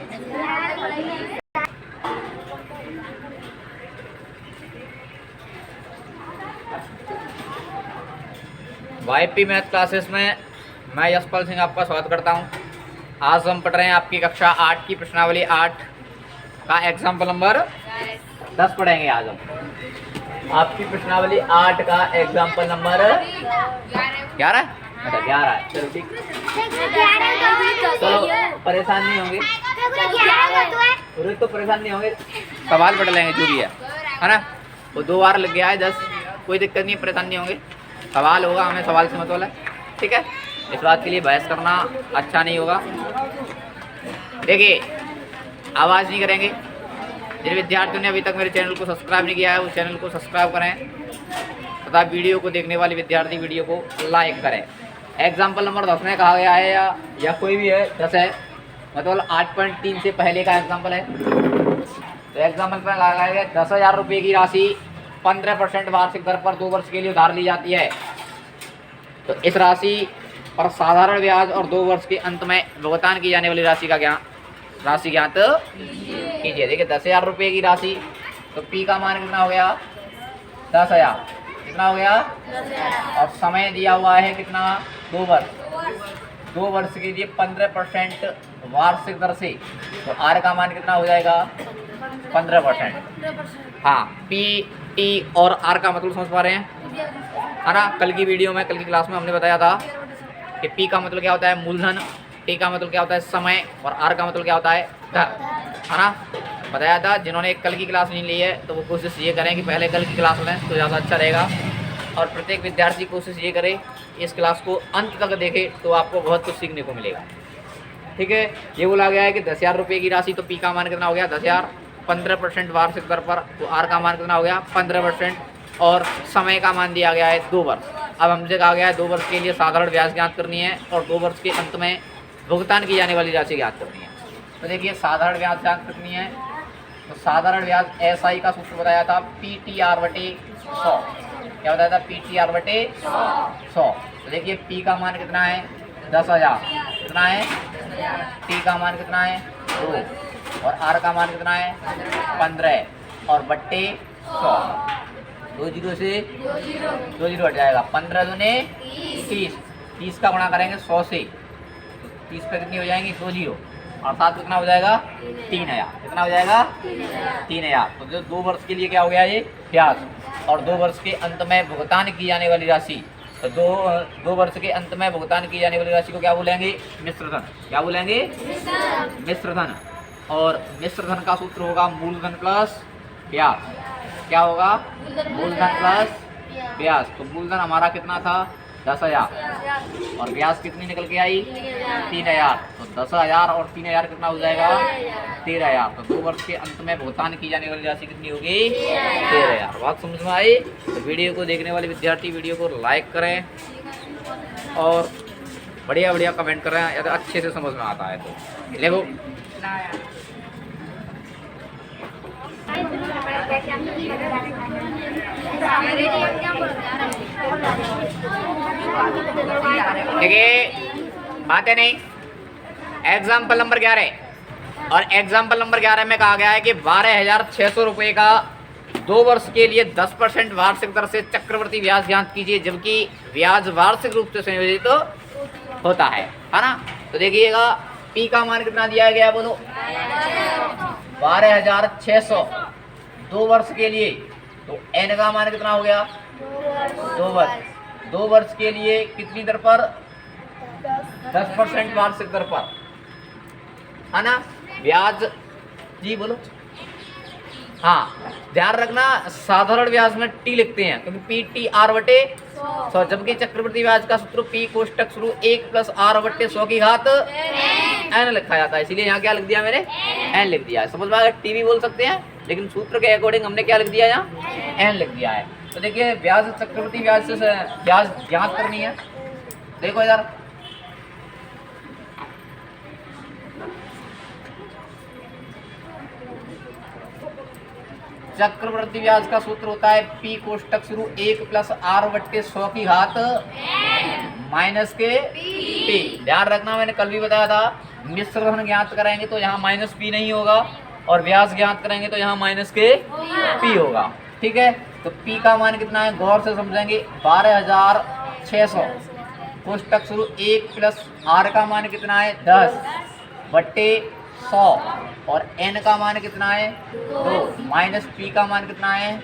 YP math classes में मैं यशपाल सिंह आपका स्वागत करता हूं। आज हम पढ़ रहे हैं आपकी कक्षा 8 की प्रश्नावली 8 का एग्जाम्पल नंबर 10 पढ़ेंगे। आज हम आपकी प्रश्नावली 8 का एग्जाम्पल नंबर 11। अच्छा 11, चलो ठीक। चलो परेशान नहीं होंगे, तो परेशान नहीं होंगे, सवाल पढ़ लेंगे जो भी है ना। वो 2 बार लग गया है 10, कोई दिक्कत नहीं, परेशान नहीं होंगे। सवाल होगा, हमें सवाल से मतलब है, ठीक है। इस बात के लिए बहस करना अच्छा नहीं होगा। देखिए, आवाज़ नहीं करेंगे। जिन विद्यार्थियों ने अभी तक मेरे चैनल को सब्सक्राइब नहीं किया है वो चैनल को सब्सक्राइब करें तथा वीडियो को देखने वाले विद्यार्थी वीडियो को लाइक करें। एग्जाम्पल नंबर 10 में कहा गया है या कोई भी है 10 है, मतलब 8.3 से पहले का एग्जाम्पल है। तो एग्जाम्पल पर लगाया गया 10,000 रुपये की राशि 15% वार्षिक दर पर 2 वर्ष के लिए उधार ली जाती है। तो इस राशि पर साधारण ब्याज और 2 वर्ष के अंत में भुगतान की जाने वाली राशि ज्ञात कीजिए। देखिए 10,000 रुपये की राशि, तो पी का मान कितना हो गया 10,000, कितना हो गया 10,000, और समय दिया हुआ है कितना 2 वर्ष। 2 वर्ष के लिए 15% वार्षिक दर से, तो आर का मान कितना हो जाएगा 15%। हाँ, पी टी और आर का मतलब समझ पा रहे हैं, है ना। कल की वीडियो में, कल की क्लास में हमने बताया था कि पी का मतलब क्या होता है मूलधन, टी का मतलब क्या होता है समय, और आर का मतलब क्या होता है धन, है ना। बताया था। जिन्होंने कल की क्लास नहीं ली है तो वो कोशिश ये करें कि पहले कल की क्लास लें तो ज़्यादा अच्छा रहेगा। और प्रत्येक विद्यार्थी कोशिश ये करे इस क्लास को अंत तक देखे तो आपको बहुत कुछ सीखने को मिलेगा, ठीक है। ये बोला गया है कि 10,000 रुपये की राशि, तो पी का मान कितना हो गया 10,000, 15% वार्षिक दर पर, तो आर का मान कितना हो गया 15%, और समय का मान दिया गया है 2 वर्ष। अब हमसे कहा गया है 2 वर्ष के लिए साधारण ब्याज ज्ञात करनी है और 2 वर्ष के अंत में भुगतान की जाने वाली राशि ज्ञात करनी है। तो देखिए साधारण ब्याज ज्ञात करनी है, तो साधारण ब्याज SI का सूत्र बताया था PTR/100। क्या बताया था PTR/100। तो देखिए P का मान कितना है 10,000, कितना है, T का मान कितना है 2, और R का मान कितना है 15, और बट्टे 100। 2 जीरो से 2 जीरो हट जाएगा, 15 दूने 30, 30 का गुणा करेंगे 100 से, तो 30 पे कितनी हो जाएंगी 2 जीरो, और 7 कितना हो जाएगा 3,000, कितना हो जाएगा 3,000। तो जो 2 वर्ष के लिए क्या हो गया ये ब्याज, और 2 वर्ष के अंत में भुगतान की जाने वाली राशि, तो 2 वर्ष के अंत में भुगतान की जाने वाली राशि को क्या बोलेंगे मिश्र धन। क्या बोलेंगे मिश्र धन। और मिश्र धन का सूत्र होगा मूलधन प्लस ब्याज। क्या होगा मूलधन प्लस ब्याज। तो मूलधन हमारा कितना था 10,000, और ब्याज कितनी निकल के आई 3,000। तो 10,000 और 3,000 कितना हो जाएगा 13,000। तो 2 वर्ष के अंत में भुगतान की जाने वाली राशि कितनी होगी 13,000। बात समझ में आई। तो वीडियो को देखने वाले विद्यार्थी वीडियो को लाइक करें और बढ़िया बढ़िया कमेंट करें यदि अच्छे से समझ में आता है तो। देखो देखिए बातें नहीं। एग्जाम्पल नंबर 11, और एग्जाम्पल नंबर 11 में कहा गया है कि 12,600 रुपये का 2 वर्ष के लिए 10% वार्षिक दर से चक्रवृद्धि ब्याज ज्ञात कीजिए, जबकि ब्याज वार्षिक रूप से संयोजित तो होता है ना। तो देखिएगा पी का मान कितना दिया गया बोलो 12,600 2 वर्ष के लिए। तो एन का मान कितना हो गया 2 वर्ष। 2 वर्ष के लिए कितनी दर पर 10% वार्षिक दर पर, है ना। ब्याज जी बोलो। हाँ ध्यान रखना साधारण ब्याज में टी लिखते हैं क्योंकि PTR/100, जबकि चक्रवृद्धि ब्याज का सूत्र P कोष्टक शुरू 1 + R/100 की घात n लिखा जाता है। इसीलिए यहाँ क्या लिख दिया मैंने n लिख दिया है। समझ में आया। टी भी बोल सकते हैं लेकिन सूत्र के अकॉर्डिंग हमने क्या लिख दिया यहाँ n लिख दिया है। तो देखिए ब्याज चक्रवृद्धि ब्याज से ब्याज ज्ञात करनी है। देखो इधर चक्रवृद्धि ब्याज का सूत्र होता है P कोष्टक शुरू 1 + R/100 की घात माइनस के P। ध्यान रखना मैंने कल भी बताया था मिश्र घन ज्ञात करेंगे तो यहाँ माइनस पी नहीं होगा, और व्यास ज्ञात करेंगे तो यहाँ माइनस के पी होगा। ठीक है, तो पी का मान कितना है गौर से समझेंगे, 12,600 कोष्टक शुरू 1 प्लस आर का मान कितना है 10 बट्टे 100 और एन का मान कितना है 2 माइनस पी का मान कितना है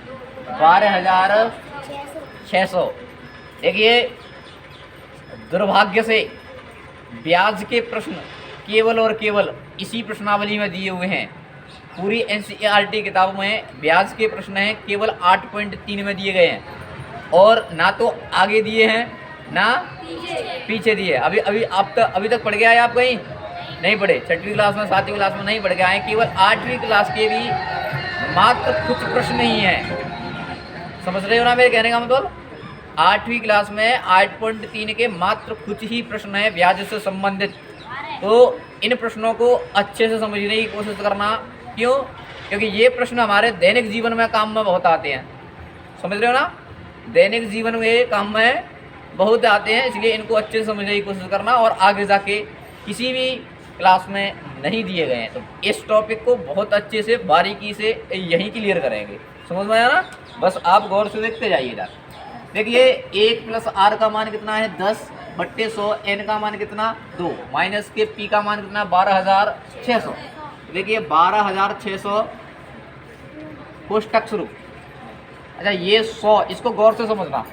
12,600। देखिए दुर्भाग्य से ब्याज के प्रश्न केवल और केवल इसी प्रश्नावली में दिए हुए हैं। पूरी एनसीईआरटी किताबों में ब्याज के प्रश्न हैं केवल 8.3 में दिए गए हैं, और ना तो आगे दिए हैं ना पीछे दिए। अभी तक पढ़ गया है आप कहीं नहीं पढ़े, 6वीं क्लास में 7वीं क्लास में नहीं पढ़ के आए, केवल 8वीं क्लास के भी मात्र कुछ प्रश्न ही हैं। समझ रहे हो ना मेरे कहने का मतलब? 8वीं क्लास में 8.3 के मात्र कुछ ही प्रश्न हैं ब्याज से संबंधित। तो इन प्रश्नों को अच्छे से समझने की कोशिश करना। क्यों? क्योंकि ये प्रश्न हमारे दैनिक जीवन में काम में बहुत आते हैं। समझ रहे हो ना? दैनिक जीवन में काम में बहुत आते हैं, इसलिए इनको अच्छे से समझने की कोशिश करना, और आगे जाके किसी भी क्लास में नहीं दिए गए हैं। तो इस टॉपिक को बहुत अच्छे से बारीकी से यहीं क्लियर करेंगे। समझ में आया ना? बस आप गौर से देखते जाइएगा। देखिए 1 प्लस आर का मान कितना है 10 बट्टे 100, एन का मान कितना 2 माइनस के पी का मान कितना 12,600। देखिए 12,600 कोष्टक शुरू। अच्छा ये 100, इसको गौर से समझना।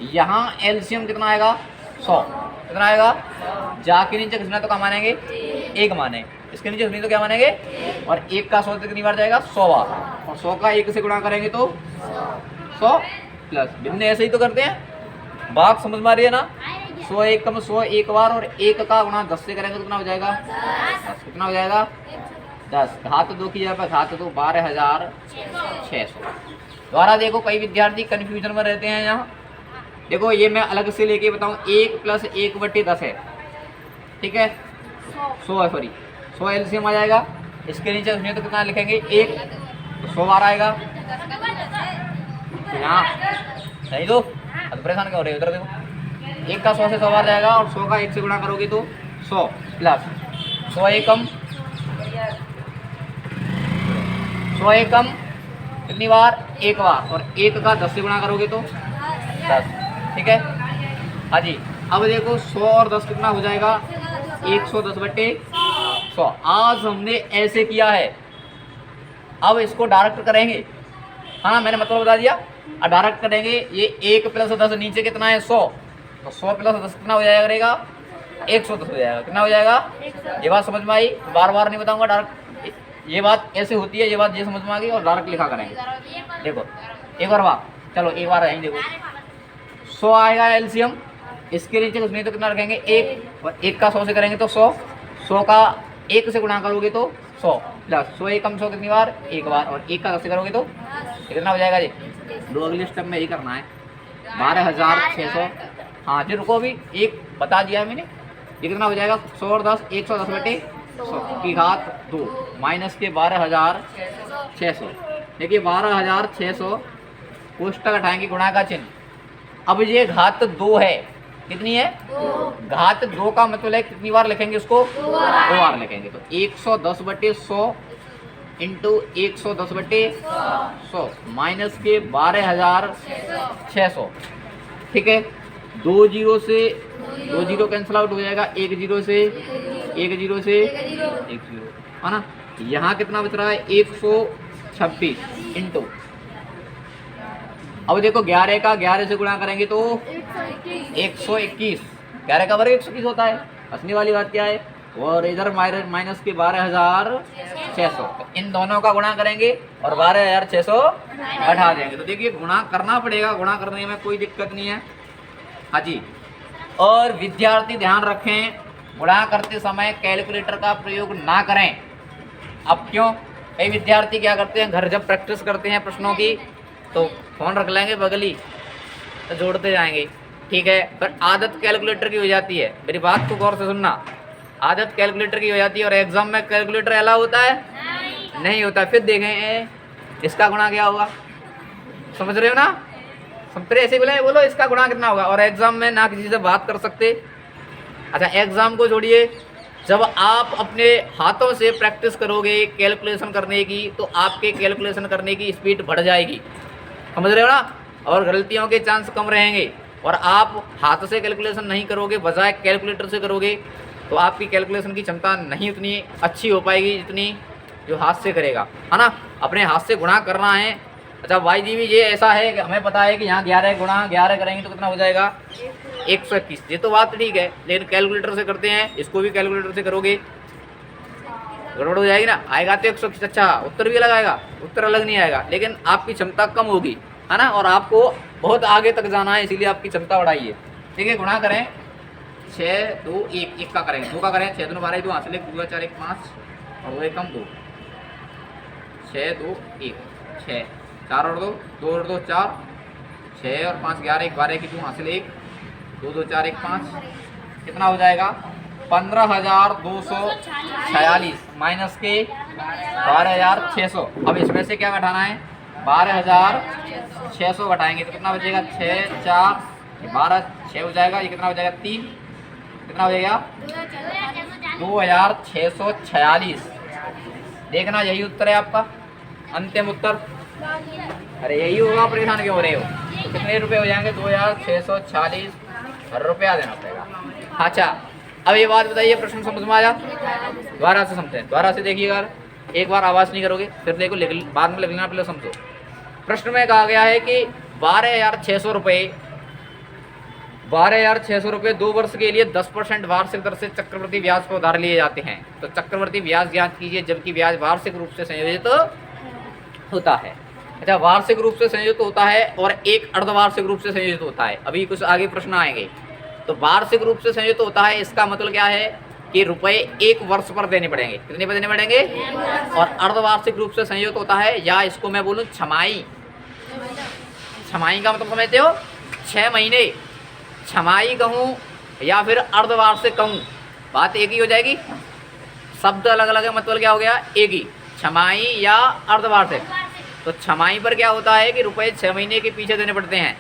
यहाँ एलसीएम कितना आएगा 100, कितना आएगा, जाके नीचे घिसना तो क्या मानेंगे 1 माने, इसके नीचे घिसनी तो क्या मानेंगे, और 1 का 100 कितनी बार जाएगा 100 बार, और 100 का 1 से गुणा करेंगे तो 100 प्लस भिन्न ऐसे ही तो करते हैं। बात समझ में आ रही है ना? 100 1 कम 100 1 बार, और 1 का गुणा 10 से करेंगे तो कितना हो जाएगा 10, कितना हो जाएगा 10, घात 2 की जगह पर घात 2 12,600। द्वारा देखो कई विद्यार्थी कन्फ्यूजन में रहते हैं। यहाँ देखो ये मैं अलग से लेके बताऊँ, 1 प्लस 1 बट्टे 10 है, ठीक है 100 है, सॉरी 100 एलसीएम आ जाएगा। इसके नीचे उसमें तो कितना लिखेंगे 1, तो 100 बार आएगा। तो यहाँ सही दो, अब परेशान क्यों हो रहे हो? उधर देखो 1 का 100 से 100 बार जाएगा, और 100 का 1 से गुणा करोगे तो 100 प्लस 100 एकम 100 एकम कितनी बार 1 बार, और 1 का 10 से गुणा करोगे तो 10, ठीक है। हाँ जी, अब देखो 100 और 10 कितना हो जाएगा 110 बट्टे 100। आज हमने ऐसे किया है, अब इसको डायरेक्ट करेंगे। हाँ ना, मैंने मतलब बता दिया। अब डायरेक्ट करेंगे, ये 1 प्लस 10 नीचे कितना है 100, तो 100 प्लस 10 कितना हो जाएगा 110 हो जाएगा। कितना हो जाएगा? ये बात समझ में आई? बार बार नहीं बताऊंगा, डायरेक्ट ये बात ऐसे होती है, ये बात ये समझ में आ गई, और डायरेक्ट लिखा करेंगे। देखो एक और बात, चलो एक बार यहीं देखो 100 आएगा एलसीएम, इसके नीचे कुछ नहीं तो कितना रखेंगे 1, और 1 का 100 से करेंगे तो 100, 100 का 1 से गुणा करोगे तो 100 प्लस 100 एकम 100 कितनी बार 1 बार, और 1 का 10 से करोगे तो कितना हो जाएगा जी? दो अगले स्टेप में यही करना है 12,600। हाँ जी रुको, अभी एक बता दिया है मैंने, ये कितना हो जाएगा 100 और 10 110 बटे 100 की घात 2 माइनस के 12,600। देखिए 12,600 कोष्टक हटाएंगे, गुणा का चिन्ह। अब ये घात 2 है, कितनी है 2। घात 2 का मतलब है कितनी बार लिखेंगे उसको 2 बार लिखेंगे, तो 110 बटे 100 इंटू 110 बटे 100 माइनस के 12,600, ठीक है। 2 जीरो से 2 जीरो कैंसिल आउट हो जाएगा, 1 जीरो से 1 जीरो से 1 जीरो, है ना। यहाँ कितना बच रहा है 126 इंटू, अब देखो 11 का 11 से गुणा करेंगे तो 121, 11 का वर्ग 121 होता है। हंसने वाली बात क्या है? और इधर माइनस के 12,600, तो इन दोनों का गुणा करेंगे और 12,600 हटा देंगे। तो देखिए गुणा करना पड़ेगा, गुणा करने में कोई दिक्कत नहीं है। हाँ जी, और विद्यार्थी ध्यान रखें, गुणा करते समय कैलकुलेटर का प्रयोग ना करें। अब क्यों? कई विद्यार्थी क्या करते हैं, घर जब प्रैक्टिस करते हैं प्रश्नों की तो फ़ोन रख लेंगे बगली, तो जोड़ते जाएंगे, ठीक है। पर आदत कैलकुलेटर की हो जाती है, मेरी बात को गौर से सुनना, आदत कैलकुलेटर की हो जाती है, और एग्जाम में कैलकुलेटर अलाउ होता है? नहीं होता। फिर देखें इसका गुणा क्या होगा, समझ रहे हो ना। फिर ऐसे बोलो इसका गुणा कितना होगा, और एग्जाम में ना किसी से बात कर सकते। अच्छा एग्जाम को छोड़िए, जब आप अपने हाथों से प्रैक्टिस करोगे कैलकुलेशन करने की तो आपके कैलकुलेशन करने की स्पीड बढ़ जाएगी, समझ रहे हो ना, और गलतियों के चांस कम रहेंगे। और आप हाथ से कैलकुलेशन नहीं करोगे, बजाय कैलकुलेटर से करोगे, तो आपकी कैलकुलेशन की क्षमता नहीं उतनी अच्छी हो पाएगी जितनी जो हाथ से करेगा, है ना। अपने हाथ से गुणा करना है। अच्छा वाई जी भी ये ऐसा है कि हमें पता है कि यहाँ 11 गुणा 11 करेंगे तो कितना हो जाएगा 121। ये तो बात ठीक है, लेकिन कैलकुलेटर से करते हैं, इसको भी कैलकुलेटर से करोगे गड़बड़ हो जाएगी ना। आएगा तो 121, अच्छा उत्तर भी अलग आएगा, उत्तर अलग नहीं आएगा, लेकिन आपकी क्षमता कम होगी, है ना। और आपको बहुत आगे तक जाना है, इसीलिए आपकी क्षमता बढ़ाइए। ठीक है, गुणा करें 6 2 1, 1 का करें, 2 का करें, 6 2 12 2 हासिल 1 2 4 1 5 और 2 1 कम 2, 6 2 1 6, 4 और 2 2 और 2 4, 6 और 5 11 1 12 की 2 हासिल 1 2 2 4 1 5, कितना हो जाएगा 15,246 माइनस के 12,600। अब इसमें से क्या घटाना है 12,600 घटाएंगे तो कितना बचेगा 6 4 12 6 हो जाएगा, ये कितना हो जाएगा 3, कितना हो जाएगा 2,646। देखना यही उत्तर है आपका अंतिम उत्तर। अरे यही होगा, परेशान क्यों हो रहे हो। तो कितने रुपए हो जाएंगे 2,646 रुपया देना पड़ेगा। अच्छा अब ये बात बताइए, प्रश्न समझ में आया, दोबारा से समझते हैं, दोबारा से देखिएगा, एक बार आवाज़ नहीं करोगे फिर देखो, बाद में लिखना, पहले समझो। प्रश्न में कहा गया है कि 12,600 रुपये 2 वर्ष के लिए 10% वार्षिक दर से चक्रवृद्धि ब्याज पर उधार लिए जाते हैं। तो चक्रवृद्धि ब्याज ज्ञात कीजिए जबकि ब्याज वार्षिक रूप से संयोजित होता है। अच्छा वार्षिक रूप से संयोजित होता है और एक अर्धवार्षिक रूप से संयोजित होता है। अभी कुछ आगे प्रश्न आएंगे। तो वार्षिक रूप से संयोजित होता है, इसका मतलब क्या है कि रुपए 1 वर्ष पर देने पड़ेंगे, कितने पर देने पड़ेंगे। और अर्धवार्षिक रूप से संयोजित होता है, या इसको मैं बोलूँ छमाही, छमाही का मतलब समझते हो 6 महीने, छमाही कहूँ या फिर अर्धवार्षिक कहूँ, बात एक ही हो जाएगी। शब्द अलग अलग है, मतलब क्या हो गया एक ही, छमाही या अर्धवार्षिक। तो छमाही पर क्या होता है कि रुपए 6 महीने के पीछे देने पड़ते हैं,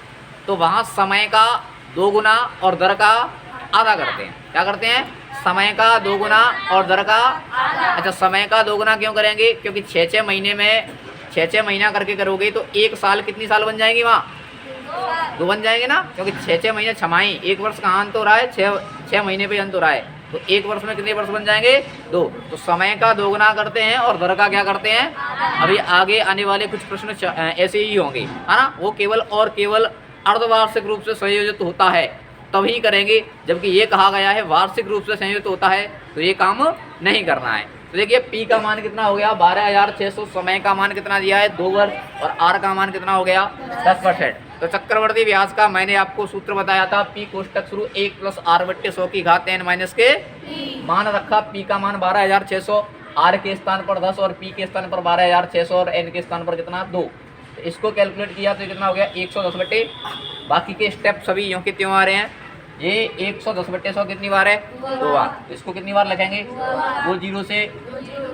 तो वहाँ समय का 2 गुना और दर का आधा करते हैं। क्या करते हैं, समय का 2 गुना और दर का। अच्छा समय का 2 गुना क्यों करेंगे, क्योंकि 6 महीने में 6 महीना करके करोगे तो 1 साल कितनी साल बन जाएंगी, वहाँ 2 बन जाएंगे ना, क्योंकि 6 महीने छमाही, 1 वर्ष का अंत हो रहा है, 6 महीने पे अंत हो रहा है, तो 1 वर्ष में कितने वर्ष बन जाएंगे 2। तो समय का 2 गुना करते हैं और दर का क्या करते हैं। अभी आगे आने वाले कुछ प्रश्न ऐसे ही होंगे, है ना, वो केवल और केवल अर्धवार्षिक रूप से संयोजित होता है तभी करेंगे, जबकि ये कहा गया है वार्षिक रूप से संयोजित होता है तो ये काम नहीं करना है। तो देखिए पी का मान कितना हो गया 12,600, समय का मान कितना दिया है 2 वर्ष, और आर का मान कितना हो गया 10%। तो चक्रवर्ती ब्याज का मैंने आपको सूत्र बताया था, पी कोष्टक शुरू 1 + r/100 की घात n - के मान रखा। पी का मान 12,600, आर के स्थान पर 10 और पी के स्थान पर 12,600 और एन के स्थान पर कितना 2। तो इसको कैलकुलेट किया तो कितना हो गया 110/, बाकी के स्टेप सभी यूँ के त्यों आ रहे हैं। ये 110/100 कितनी बार है 2 बार, इसको कितनी बार लिखेंगे 2 जीरो से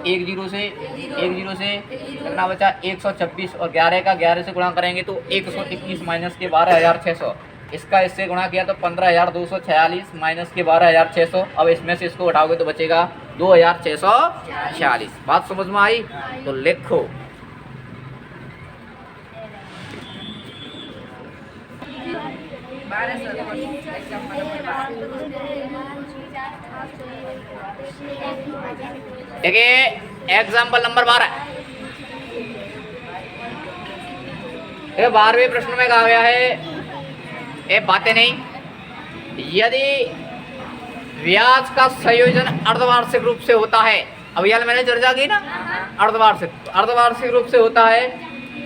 1 जीरो से 1 जीरो से कितना बचा 126, और 11 का 11 से गुणा करेंगे तो 121 माइनस के 12,600, इसका इससे गुणा किया तो 15,246 माइनस के 12,600। अब इसमें से इसको हटाओगे तो बचेगा 2,646। बात समझ में आई तो लिखो। देखिए एग्जाम्पल नंबर 12, 12वें प्रश्न में कहा गया है, ये बातें नहीं, यदि ब्याज का संयोजन अर्धवार्षिक रूप से होता है, अब यार मैंने चर्चा की ना, अर्धवार्षिक रूप से होता है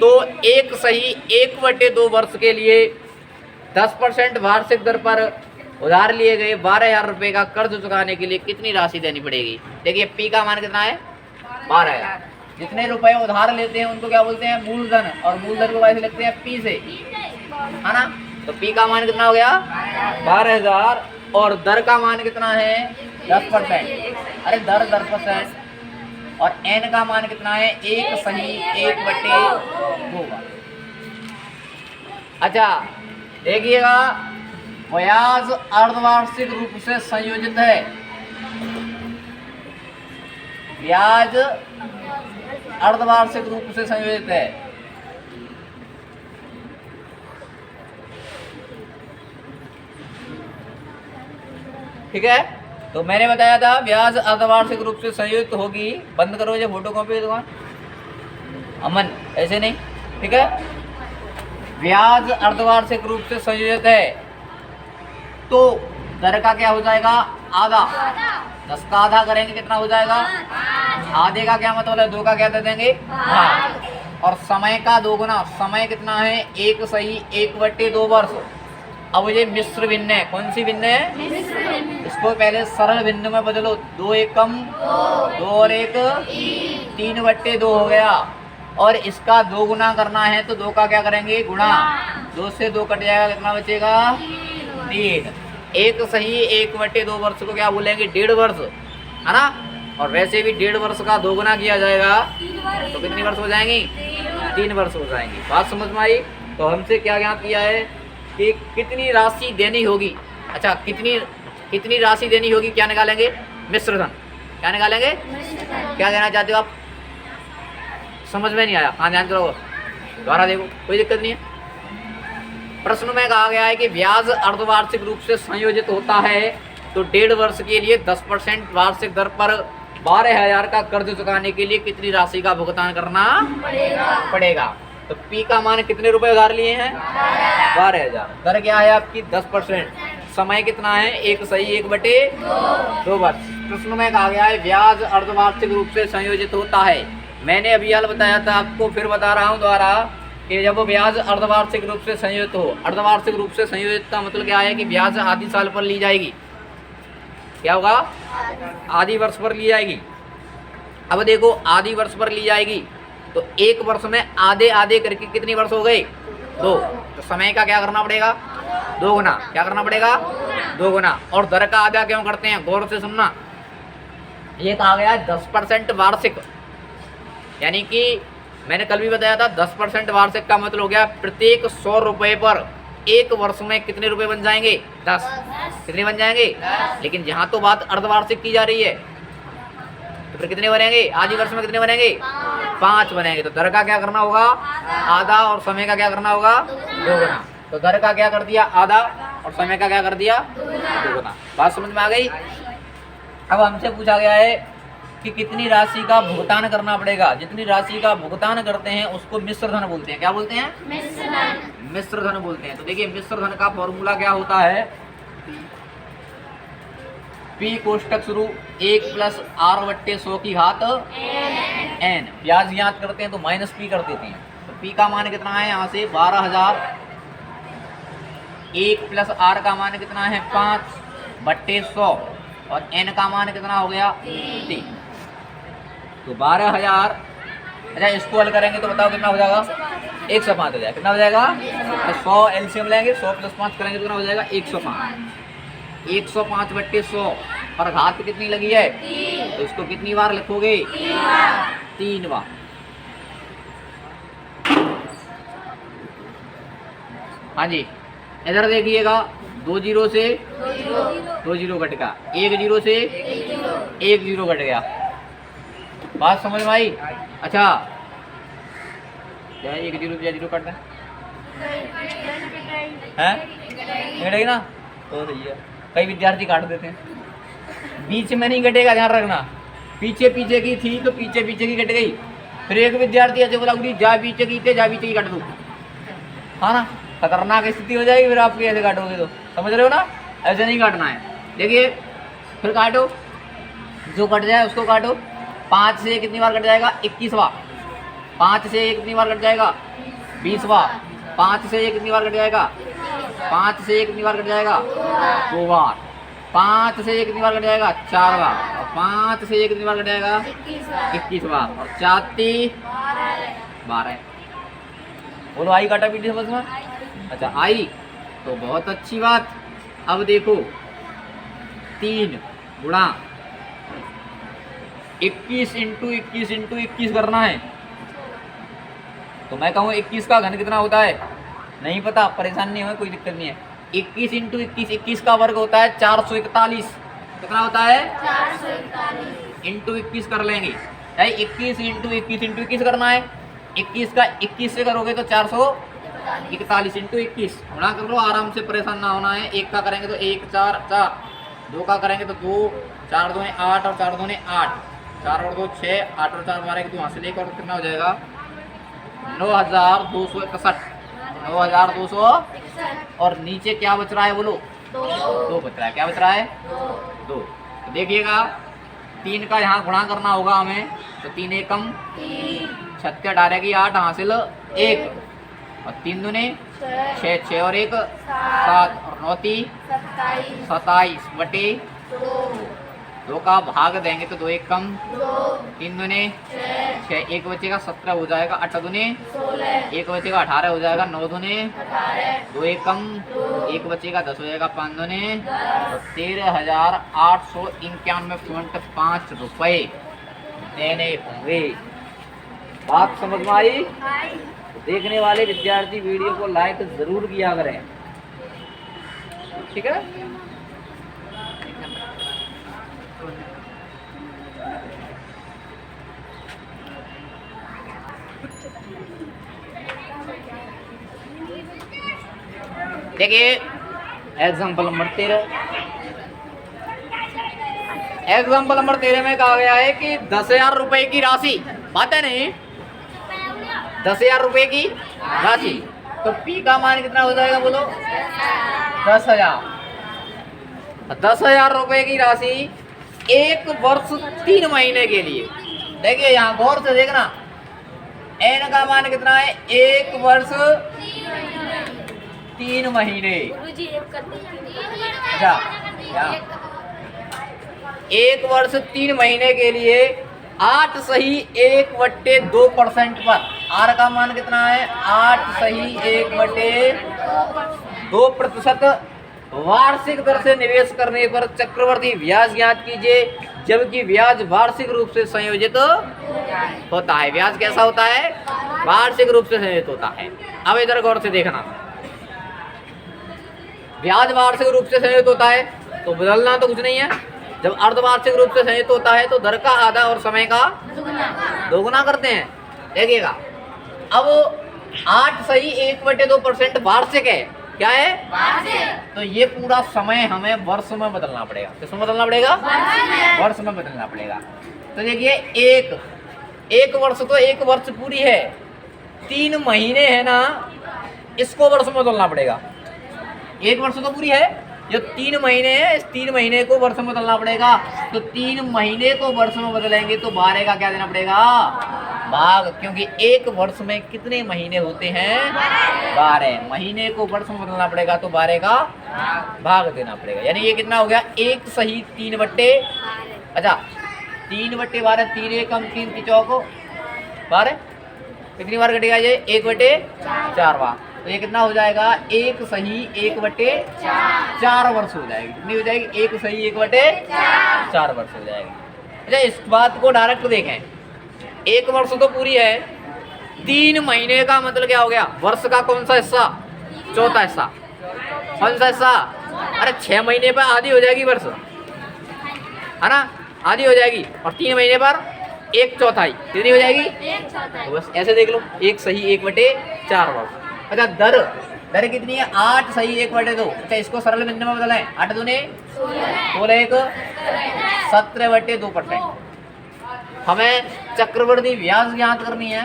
तो एक सही 1/2 वर्ष के लिए 10% वार्षिक दर पर उधार लिए गए 12,000 रुपये का कर्ज चुकाने के लिए कितनी राशि देनी पड़ेगी। देखिए पी का मान कितना है 12,000, जितने रुपए उधार लेते हैं उनको क्या बोलते हैं मूलधन, और मूलधन को वैसे लिखते हैं पी से, है ना। तो पी का मान कितना हो गया 12,000 और दर का मान कितना है 10%, अरे दर 10%, और एन का मान कितना है 1 सही 1/2। अच्छा देखिएगा ब्याज अर्धवार्षिक रूप से संयोजित है, ब्याज अर्धवार्षिक रूप से संयोजित है। ठीक है, तो मैंने बताया था ब्याज अर्धवार्षिक रूप से संयोजित होगी। बंद करो ये फोटो कॉपी दुकान अमन, ऐसे नहीं। ठीक है, ब्याज अर्धवार्षिक रूप से संयोजित है तो दर का क्या हो जाएगा? आधा। 10 का आधा करेंगे कितना हो जाएगा? आधे का क्या मतलब है? 2 का क्या दे देंगे? भाग। और समय का 2 गुना। समय कितना है? 1 सही 1/2 वर्ष। अब ये मिश्र भिन्न है। कौन सी भिन्न है? इसको पहले सरल भिन्न में बदलो। 2 एकम 2 और 1 3/2 हो गया। और इसका 2 गुना करना है तो 2 का क्या करेंगे? गुणा। 2 से 2 कट जाएगा, कितना बचेगा? 3। 1 सही 1/2 वर्ष को क्या बोलेंगे? 1.5 वर्ष, है ना। और वैसे भी 1.5 वर्ष का 2 गुना किया जाएगा तो कितनी वर्ष हो जाएंगी? 3 वर्ष हो जाएंगी। बात समझ में आई? तो हमसे क्या ज्ञात किया है कि कितनी राशि देनी होगी। अच्छा, कितनी राशि देनी होगी, क्या निकालेंगे? मिश्र धन। क्या निकालेंगे? क्या कहना चाहते हो आप? समझ में नहीं आया? हाँ, ध्यान करो, दोबारा देखो, कोई दिक्कत नहीं है। प्रश्न में कहा गया है कि ब्याज अर्धवार्षिक रूप से संयोजित होता है तो 1.5 वर्ष के लिए 10% वार्षिक दर पर 12,000 का कर्ज चुकाने के लिए कितनी राशि का भुगतान करना पड़ेगा। तो पी का मान कितने रुपए उधार लिए हैं? 12,000। दर क्या है आपकी? 10%। समय कितना है? 1 सही 1/2 वर्ष। प्रश्न में कहा गया है ब्याज अर्धवार्षिक रूप से संयोजित होता है। मैंने अभी हाल बताया था आपको, फिर बता रहा हूँ दोबारा कि जब ब्याज अर्धवार्षिक रूप से संयोजित हो, अर्धवार्षिक रूप से संयोजित का मतलब क्या है कि ब्याज आधी साल पर ली जाएगी। क्या होगा? आधी वर्ष पर ली जाएगी। अब देखो, आधी वर्ष पर ली जाएगी तो 1 वर्ष में आधे आधे करके कितनी वर्ष हो गए? 2। तो समय का क्या करना पड़ेगा? 2 गुना। क्या करना पड़ेगा? 2 गुना। और दर का आधा क्यों करते हैं? गौर से सुनना, ये कहा गया है 10% वार्षिक, यानी कि मैंने कल भी बताया था 10% वार्षिक का मतलब हो गया प्रत्येक 100 रुपए पर 1 वर्ष में कितने रुपए बन जाएंगे? 10। कितने बन जाएंगे? 10। लेकिन यहाँ तो बात अर्धवार्षिक की जा रही है तो फिर कितने बनेंगे? आधी वर्ष में कितने बनेंगे? 5 बनेंगे। तो दर का क्या करना होगा? आधा। और समय का क्या करना होगा? 2 गुना। तो दर का क्या कर दिया? आधा। और समय का क्या कर दिया? 2 गुना। बात समझ में आ गई? अब हमसे पूछा गया है कि कितनी राशि का भुगतान करना पड़ेगा। जितनी राशि का भुगतान करते हैं उसको मिश्र धन बोलते हैं। क्या बोलते हैं? मिश्र धन बोलते हैं। तो देखिए, मिश्र धन का फॉर्मूला क्या होता है? P कोष्टक शुरू 1 + R/100 की घात n। ब्याज ज्ञात करते हैं तो -P कर देते हैं। तो P का मान कितना है? यहाँ से 12,000। 1 + R का मान कितना है? 5/100। और n का मान कितना हो गया? 3। तो 12,000। अच्छा, इसको हल करेंगे तो बताओ कितना हो जाएगा? 105 हो जाएगा। कितना हो जाएगा? 100 एलसीएम लेंगे, 100 + 5 करेंगे तो कितना हो जाएगा? 105। 105/100 पर घात कितनी लगी है? तो इसको कितनी बार लिखोगे? 3 बार। हाँ जी, इधर देखिएगा, 2 जीरो से 2 जीरो कट गया, 1 जीरो से 1 जीरो कट गया। बात समझ में आई? अच्छा, क्या 1 जीरो से 0 कटना है? कटेगी ना तो सही है। कई विद्यार्थी काट देते हैं, बीच में नहीं कटेगा, ध्यान रखना। पीछे पीछे की थी तो पीछे पीछे की कट गई। फिर एक विद्यार्थी ऐसे बोला जा पीछे की थे, जा पीछे की काट दो, हाँ ना, खतरनाक स्थिति हो जाएगी। फिर आपकी ऐसे काटोगे तो, समझ रहे हो ना? ऐसे नहीं काटना है। देखिए, फिर काटो, जो कट जाए उसको काटो। 5 से कितनी बार कट जाएगा? 21वां। 5 से कितनी बार कट जाएगा? 20वां। 5 से कितनी बार कट जाएगा? 5 से कितनी बार कट जाएगा? 2 बार। 5 से कितनी बार कट जाएगा? 4 बार। और 5 से कितनी बार कट जाएगा? 21 बार। और 4 3 12। बोलो, आई काटा पीटी समझ में? अच्छा, आई तो बहुत अच्छी बात। अब देखो, 3 गुणा 21 × 21 × 21 करना है। तो मैं कहूँ 21 का घन कितना होता है? नहीं पता, परेशान नहीं हो, कोई दिक्कत नहीं है। 21 × 21, 21 का वर्ग होता है 441। कितना होता है? 441। इंटू 21 कर लेंगे, 21 इंटू 21 करना है। 21 का 21 से करोगे तो 441 इंटू 21 गुणा कर लो, आराम से, परेशान ना होना है। 1 का करेंगे तो 1 4 4, 2 का करेंगे तो 2, 4 2 8 और 4 2 8, 4 और 2 6, 8 और 4 12, तो वहाँ से लेकर कितना हो जाएगा 9261, 9200। और नीचे क्या बच रहा है बोलो, 2 बच रहा है। क्या बच रहा है 2। तो देखिएगा 3 का यहाँ गुणा करना होगा हमें, तो 3 एकम 36 डालेगी 8 हासिल 1, और 3 दूने 6, 6 और 1 7, और 9 3 27 बटे 2 का भाग देंगे तो 2 एक कम 3 दूने 6, 1 बचेगा 17 हो जाएगा, 8 दूने 1 बचेगा 18 हो जाएगा, 9 दूने 2 एक कम 1 बचेगा 10 हो जाएगा, 5 दूने 13,891.5 रुपये देने होंगे। बात समझ में आई? देखने वाले विद्यार्थी वीडियो को लाइक जरूर किया करें, ठीक है। देखिए एग्जाम्पल नंबर 13, एग्जाम्पल नंबर 13 में कहा गया है कि 10,000 रुपए की राशि, बात है नहीं, 10,000 रुपए की राशि, तो पी का मान कितना हो जाएगा बोलो 10,000। 10,000 रुपए की राशि 1 वर्ष 3 महीने के लिए। देखिए यहाँ गौर से देखना, एन का मान कितना है 1 वर्ष 3 महीने। अच्छा 1 वर्ष 3 महीने के लिए 8 सही 1/2% पर आर का मान कितना है 8 सही 1/2% वार्षिक दर से निवेश करने पर चक्रवर्ती ब्याज ज्ञात कीजिए, जबकि ब्याज वार्षिक रूप से संयोजित होता है। ब्याज कैसा होता है, वार्षिक रूप से संयोजित होता है। अब इधर गौर से देखना, ब्याज वार्षिक रूप से संयोजित होता है तो बदलना तो कुछ नहीं है। जब अर्धवार्षिक रूप से संयुक्त होता है तो दर का आधा और समय का दोगुना करते हैं। देखिएगा अब 8 सही 1/2% वार्षिक है, क्या है वार्षिक, तो ये पूरा समय हमें वर्ष में बदलना पड़ेगा। किसमें बदलना पड़ेगा, वर्ष में बदलना पड़ेगा। तो देखिए एक वर्ष तो 1 वर्ष पूरी है, 3 महीने है ना, इसको वर्ष में बदलना पड़ेगा। 1 वर्ष तो पूरी है, जो 3 महीने है, इस 3 महीने को वर्ष में बदलना पड़ेगा। तो 3 महीने को वर्ष में बदलेंगे तो 12 का क्या देना पड़ेगा, भाग, क्योंकि 1 वर्ष में कितने महीने होते हैं 12 महीने को वर्ष में बदलना पड़ेगा, तो 12 का भाग देना पड़ेगा। यानी ये कितना हो गया 1 सही 3/12, अच्छा 3/12, 3 एकम 3 की चौक 12, कितनी बार कटेगा ये 1/4 तो ये कितना हो जाएगा 1 सही 1/4 वर्ष हो जाएगी। कितनी हो जाएगी 1 सही 1/4 वर्ष हो जाएगी। अच्छा इस बात को डायरेक्ट देखें, 1 वर्ष तो पूरी है, 3 महीने का मतलब क्या हो गया, वर्ष का कौन सा हिस्सा, चौथा हिस्सा, कौन सा हिस्सा, अरे 6 महीने पर आधी हो जाएगी वर्ष, है ना, आधी हो जाएगी, और 3 महीने पर 1/4 कितनी हो जाएगी, तो बस ऐसे देख लो 1 सही 1/4 वर्ष। अच्छा दर कितनी है 8 सही 1/2, अच्छा इसको सरल व्यंजन में बदलें, 8 दूने 16, 1 17/2%। हमें चक्रवर्ती ब्याज ज्ञात करनी है।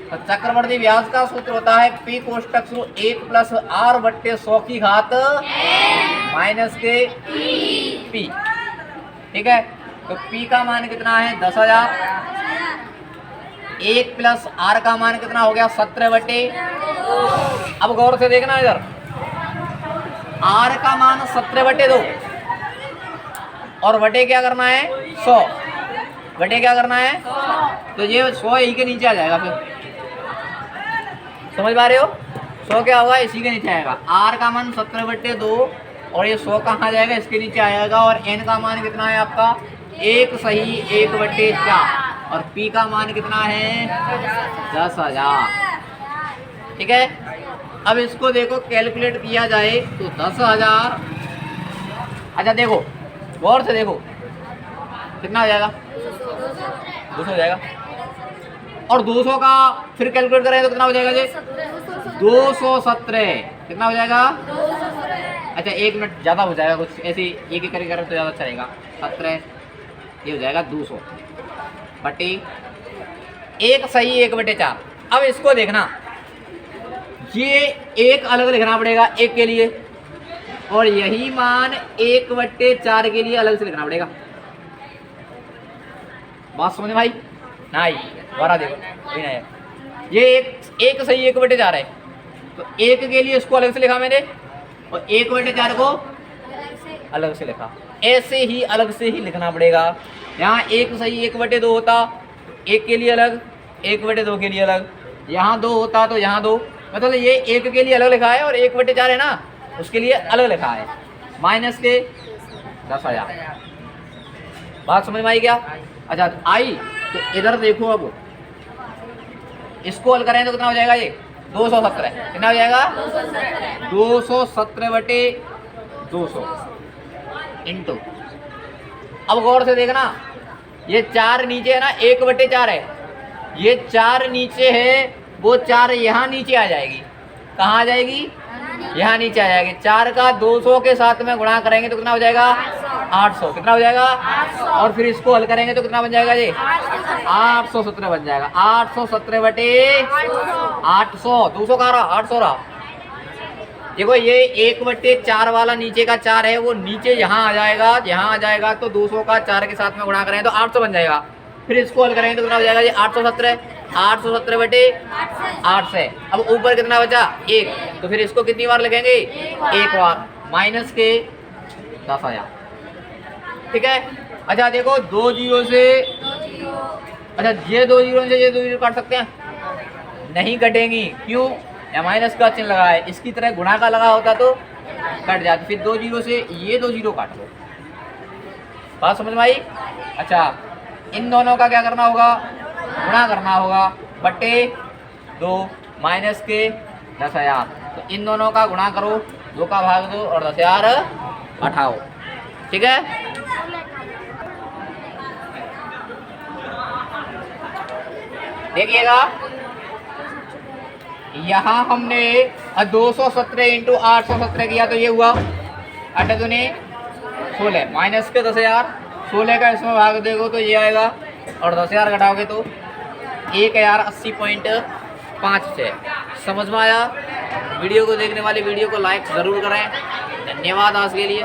तो चक्रवर्ती ब्याज का सूत्र होता है पी कोष्टक 1 + r/100 की घात माइनस के पी, ठीक है। तो पी का मान कितना है 10,000, 1 + r का मान कितना हो गया 17/2। अब गौर से देखना इधर, r का मान 17/2 और बटे क्या करना है 100, बटे क्या करना है, तो ये 100 यही के नीचे आ जाएगा। फिर समझ पा रहे हो, 100 क्या होगा इसी के नीचे आएगा। r का मान 17/2 और ये 100 कहाँ जाएगा, इसके नीचे आएगा। और n का मान कितना है आपका 1 सही 1/4 और p का मान कितना है 10,000, ठीक है। अब इसको देखो कैलकुलेट किया जाए तो 10,000 अच्छा देखो, गौर से देखो, कितना हो जाएगा? 200 हो जाएगा। और 200 का फिर कैलकुलेट करें तो कितना हो जाएगा जी? 217। कितना हो जाएगा? अच्छा 1 मिनट ज़्यादा हो जाएगा, कुछ ऐसे एक ही करें तो ज़्यादा अच्छा रहेगा। 17 ये हो जाएगा 200 बटे 1 सही 1/4। अब इसको देखना, ये एक अलग लिखना पड़ेगा 1 के लिए, और यही मान 1/4 के लिए अलग से लिखना पड़ेगा। बात समझ भाई? नहीं, दोबारा देखो, ये एक सही 1/4 है, तो 1 के लिए इसको अलग से लिखा मैंने, और 1/4 को अलग से लिखा। ऐसे ही अलग से ही लिखना पड़ेगा। यहाँ 1 सही 1/2 होता, 1 के लिए अलग, 1/2 के लिए अलग। यहाँ 2 होता तो यहाँ 2, मतलब ये 1 के लिए अलग लिखा है, और 1/4 है ना, उसके लिए अलग लिखा है। माइनस के 10,000। बात समझ में आई क्या? अच्छा आई, तो इधर देखो, अब इसको हल करें तो कितना हो जाएगा? ये 217। कितना हो जाएगा? 217 बटे 200 इंटू, अब गौर से देखना, ये 4 नीचे है ना, 1/4 है, ये 4 नीचे है, वो 4 यहाँ नीचे आ जाएगी। कहाँ आ जाएगी? यहाँ नीचे आ जाएगी। 4 का 200 के साथ में गुणा करेंगे तो कितना हो जाएगा? 800। कितना हो जाएगा? और फिर इसको हल करेंगे तो कितना बन जाएगा ये? 817 बन जाएगा। 817 बटे 800, 200 का रहा, 800 रहा। देखो ये 1/4 वाला नीचे का 4 है, वो नीचे यहाँ आ जाएगा, यहाँ आ जाएगा, तो 200 का 4 के साथ में गुणा करेंगे तो 800 बन जाएगा। फिर इसको हल करेंगे तो कितना हो जाएगा? ये 817, 817 बटे 8 से। अब ऊपर कितना बचा? 1, तो फिर इसको कितनी बार लिखेंगे? 1 बार। माइनस के 10,000। ठीक है। अच्छा देखो, 2 जीरो से, अच्छा ये 2 जीरो से ये 2 जीरो काट सकते हैं? नहीं कटेंगी। क्यों? या माइनस का चिन्ह लगा है, इसकी तरह गुणा का लगा होता तो कट जाती। फिर 2 जीरो से ये 2 जीरो काट लो। बात समझ में आई? अच्छा इन दोनों का क्या करना होगा? गुणा करना होगा बटे 2 माइनस के 10,000। तो इन दोनों का गुणा करो, 2 का भाग 2 और 10,000 हटाओ। ठीक है। देखिएगा, यहाँ हमने 217 इंटू 817 किया तो ये हुआ 8 दूनी 16 माइनस के 10,000। 16 का इसमें भाग देखो तो ये आएगा, और 10,000 घटाओगे तो 1080.5 से। समझ में आया? वीडियो को देखने वाले वीडियो को लाइक ज़रूर करें। धन्यवाद आज के लिए।